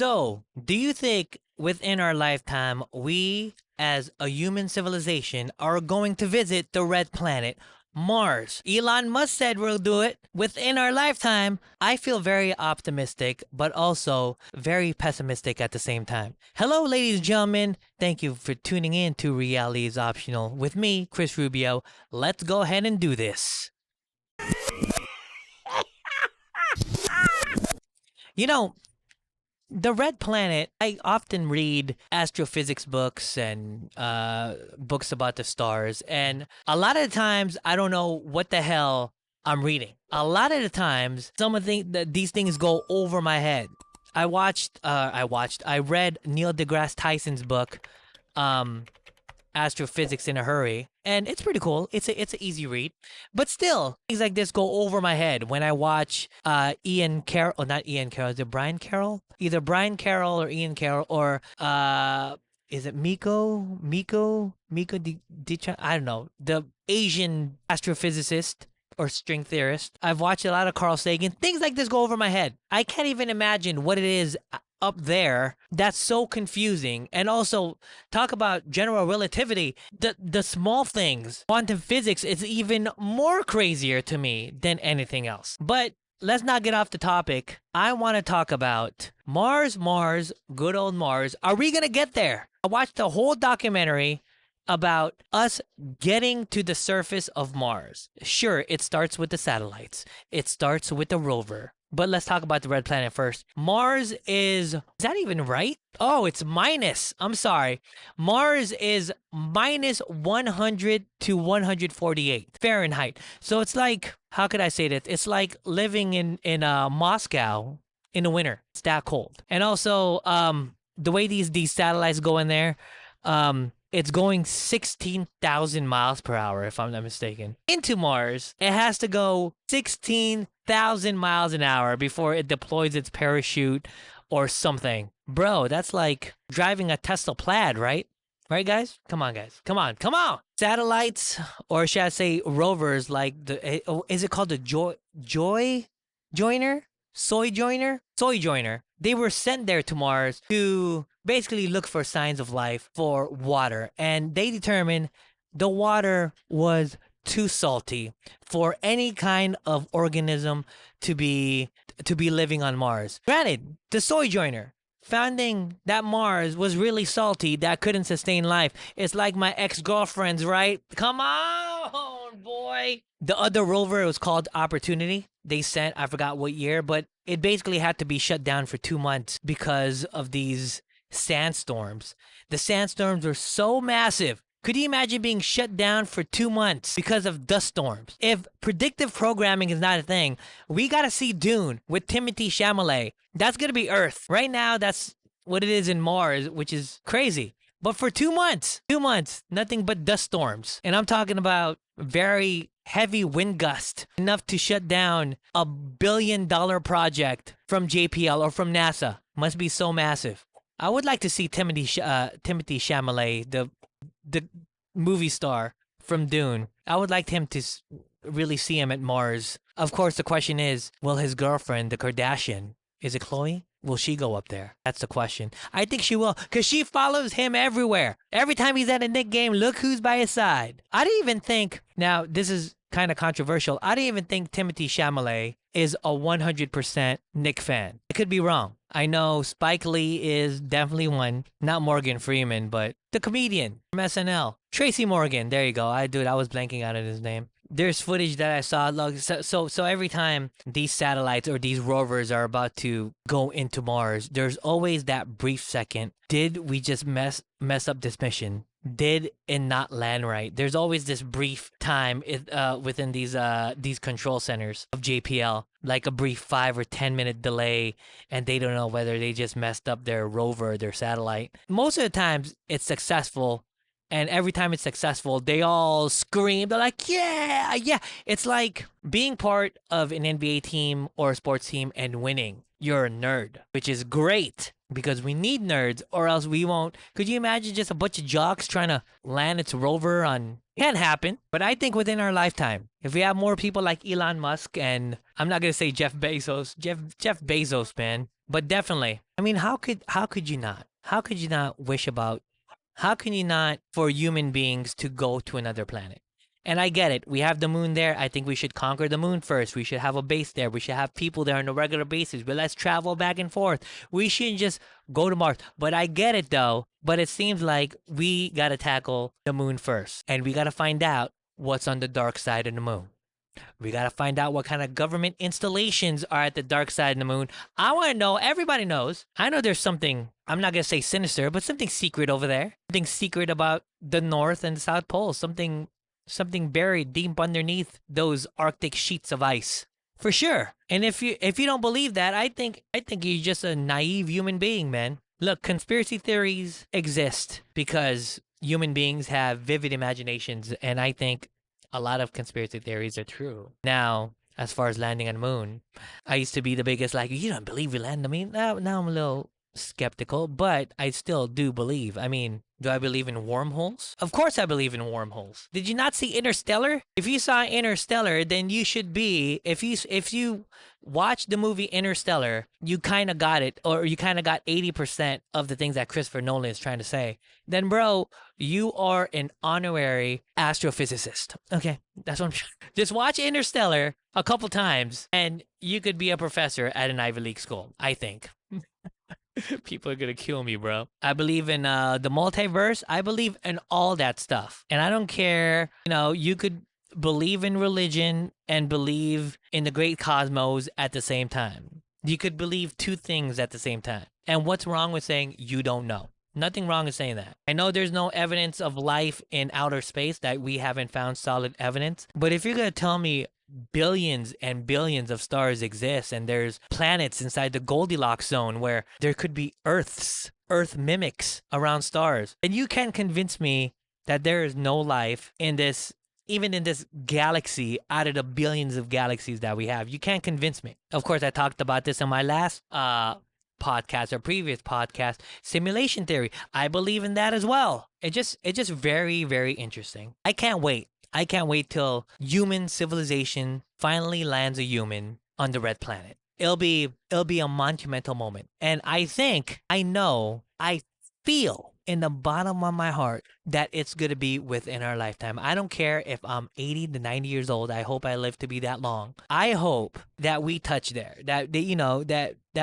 So, do you think within our lifetime, we as a human civilization are going to visit the red planet, Mars? Elon Musk said we'll do it within our lifetime. I feel very optimistic, but also very pessimistic at the same time. Hello, ladies and gentlemen. Thank you for tuning in to Reality is Optional with me, Kris Rubio. Let's go ahead and do this. You know, the red planet, I often read astrophysics books and books about the stars. And a lot of the times, I don't know what the hell I'm reading. A lot of the times, these things go over my head. I read Neil deGrasse Tyson's book, Astrophysics in a Hurry, and it's pretty cool. It's an easy read, but still things like this go over my head when I watch Ian Carroll, or not Ian Carroll, is it Brian Carroll? Either Brian Carroll or Ian Carroll, or is it Miko I don't know, the Asian astrophysicist or string theorist. I've watched a lot of Carl Sagan. Things like this go over my head. I can't even imagine what it is up there that's so confusing. And also, talk about general relativity, the small things, quantum physics is even more crazier to me than anything else. But let's not get off the topic. I want to talk about Mars, good old Mars. Are we gonna get there? I watched the whole documentary about us getting to the surface of Mars. Sure, it starts with the satellites. It starts with the rover. But let's talk about the red planet first. Mars is that even right? Oh, it's minus. I'm sorry. Mars is minus 100 to 148 Fahrenheit. So it's like, how could I say this? It's like living in Moscow in the winter. It's that cold. And also, the way these satellites go in there, it's going 16,000 miles per hour, if I'm not mistaken. Into Mars, it has to go 16,000 miles an hour before it deploys its parachute or something. Bro, that's like driving a Tesla Plaid, right? Right, guys? Come on, guys. Come on. Satellites, or should I say rovers, like is it called the Soy Joiner. They were sent there to Mars to basically look for signs of life for water. And they determined the water was too salty for any kind of organism to be living on Mars. Granted, the Soy Joiner finding that Mars was really salty, that couldn't sustain life. It's like my ex-girlfriends, right? Come on, boy. The other rover was called Opportunity. They sent, I forgot what year, but it basically had to be shut down for 2 months because of these sandstorms. The sandstorms were so massive. Could you imagine being shut down for 2 months because of dust storms? If predictive programming is not a thing, we gotta see Dune with Timothée Chalamet. That's gonna be Earth. Right now, that's what it is in Mars, which is crazy. But for 2 months, nothing but dust storms. And I'm talking about very heavy wind gust, enough to shut down a $1 billion project from JPL or from NASA. Must be so massive. I would like to see Timothée Chalamet, the movie star from Dune. I would like him to really see him at Mars. Of course, the question is, will his girlfriend, the Kardashian, is it Khloe? Will she go up there? That's the question. I think she will, because she follows him everywhere. Every time he's at a Knick game, look who's by his side. I didn't even think, now this is kind of controversial, I didn't even think Timothée Chalamet is a 100% Knick fan. I could be wrong. I know Spike Lee is definitely one. Not Morgan Freeman, but the comedian from SNL. Tracy Morgan. There you go. I was blanking out on his name. There's footage that I saw. So every time these satellites or these rovers are about to go into Mars, there's always that brief second. Did we just mess up this mission? Did it not land right? There's always this brief time within these control centers of JPL, like a brief 5 or 10 minute delay, and they don't know whether they just messed up their rover or their satellite. Most of the times it's successful, and every time it's successful, they all scream. They're like, yeah. It's like being part of an NBA team or a sports team and winning. You're a nerd, which is great, because we need nerds or else we won't. Could you imagine just a bunch of jocks trying to land its rover on? Can't happen. But I think within our lifetime, if we have more people like Elon Musk, and I'm not going to say Jeff Bezos. Jeff Bezos, man. But definitely, I mean, how could you not? How could you not wish about? How can you not for human beings to go to another planet? And I get it. We have the moon there. I think we should conquer the moon first. We should have a base there. We should have people there on a regular basis. But let's travel back and forth. We shouldn't just go to Mars. But I get it though. But it seems like we got to tackle the moon first. And we got to find out what's on the dark side of the moon. We got to find out what kind of government installations are at the dark side of the moon. I want to know, everybody knows. I know there's something, I'm not going to say sinister, but something secret over there. Something secret about the North and the South Pole. Something buried deep underneath those Arctic sheets of ice. For sure. And if you don't believe that, I think you're just a naive human being, man. Look, conspiracy theories exist because human beings have vivid imaginations, and I think a lot of conspiracy theories are true. Now, as far as landing on the moon, I used to be the biggest, like, you don't believe we land on the moon? Now I'm a little skeptical, but I still do believe. I mean, do I believe in wormholes? Of course I believe in wormholes. Did you not see Interstellar? If you saw Interstellar, then you should be, if you watch the movie Interstellar, you kind of got it, or you kind of got 80% of the things that Christopher Nolan is trying to say. Then, bro, you are an honorary astrophysicist. Okay, that's what I'm trying. Just watch Interstellar a couple times, and you could be a professor at an Ivy League school, I think. People are gonna kill me, bro. I believe in the multiverse. I believe in all that stuff. And I don't care, you could believe in religion and believe in the great cosmos at the same time. You could believe two things at the same time. And what's wrong with saying you don't know? Nothing wrong with saying that. I know there's no evidence of life in outer space, that we haven't found solid evidence. But if you're gonna tell me billions and billions of stars exist, and there's planets inside the Goldilocks zone where there could be Earth mimics around stars, and you can't convince me that there is no life in this, even in this galaxy, out of the billions of galaxies that we have. You can't convince me. Of course, I talked about this in my last podcast or previous podcast, simulation theory. I believe in that as well. It's just very, very interesting. I can't wait till human civilization finally lands a human on the red planet. It'll be a monumental moment. And I feel in the bottom of my heart that it's going to be within our lifetime. I don't care if I'm 80 to 90 years old. I hope I live to be that long. I hope that we touch there, that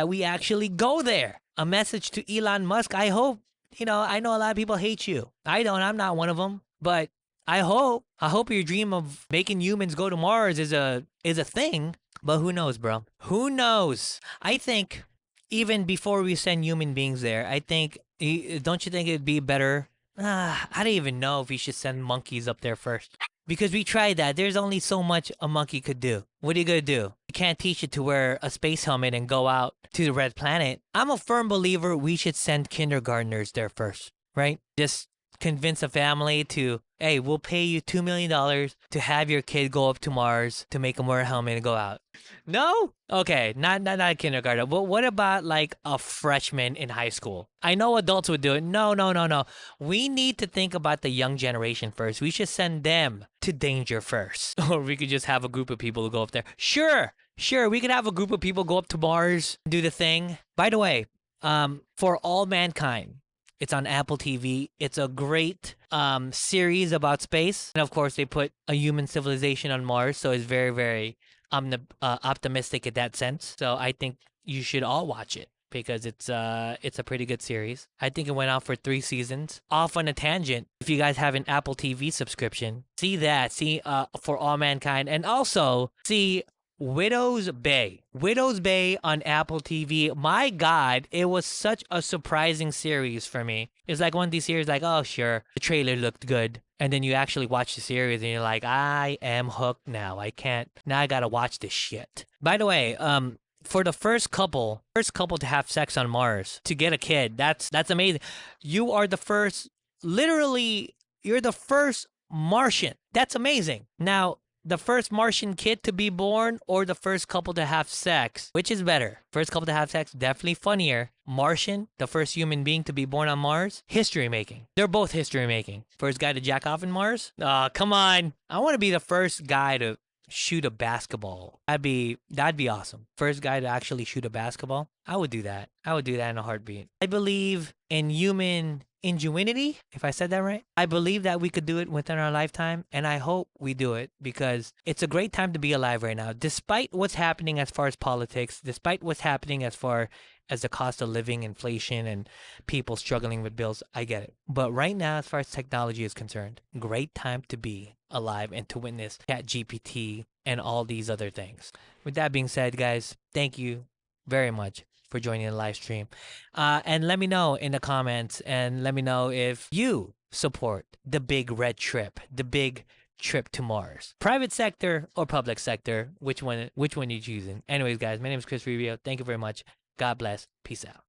we actually go there. A message to Elon Musk. I hope, I know a lot of people hate you. I don't, I'm not one of them, but I hope your dream of making humans go to Mars is a thing, but who knows, bro? Who knows? I think even before we send human beings there, don't you think it'd be better? I don't even know if we should send monkeys up there first. Because we tried that. There's only so much a monkey could do. What are you going to do? You can't teach it to wear a space helmet and go out to the red planet. I'm a firm believer we should send kindergartners there first, right? Just convince a family to, hey, we'll pay you $2 million to have your kid go up to Mars to make him wear a helmet and go out. No? Okay, not a kindergarten. But what about like a freshman in high school? I know adults would do it. No. We need to think about the young generation first. We should send them to danger first. Or we could just have a group of people who go up there. Sure, we could have a group of people go up to Mars, do the thing. By the way, For All Mankind, it's on Apple TV. It's a great series about space. And of course, they put a human civilization on Mars. So it's very, very optimistic in that sense. So I think you should all watch it because it's a pretty good series. I think it went out for 3 seasons. Off on a tangent, if you guys have an Apple TV subscription, see that. See For All Mankind. And also see Widow's Bay on Apple TV. My God, it was such a surprising series for me. It's like one of these series like, oh, sure, the trailer looked good. And then you actually watch the series and you're like, I am hooked now. Now I gotta watch this shit. By the way, for the first couple to have sex on Mars, to get a kid, that's amazing. You are the first, literally, you're the first Martian. That's amazing. Now, the first Martian kid to be born or the first couple to have sex? Which is better? First couple to have sex, definitely funnier. Martian, the first human being to be born on Mars, history making. They're both history making. First guy to jack off in Mars? Come on. I want to be the first guy to shoot a basketball. That'd be awesome. First guy to actually shoot a basketball. I would do that. I would do that in a heartbeat. I believe in human ingenuity, if I said that right. I believe that we could do it within our lifetime, and I hope we do it because it's a great time to be alive right now. Despite what's happening as far as politics, despite what's happening as far as the cost of living, inflation, and people struggling with bills, I get it. But right now, as far as technology is concerned, great time to be alive and to witness ChatGPT and all these other things. With that being said, guys, thank you very much for joining the live stream. And let me know in the comments, and let me know if you support the big red trip, the big trip to Mars. Private sector or public sector, which one you choosing? Anyways, guys, my name is Kris Rubio. Thank you very much. God bless. Peace out.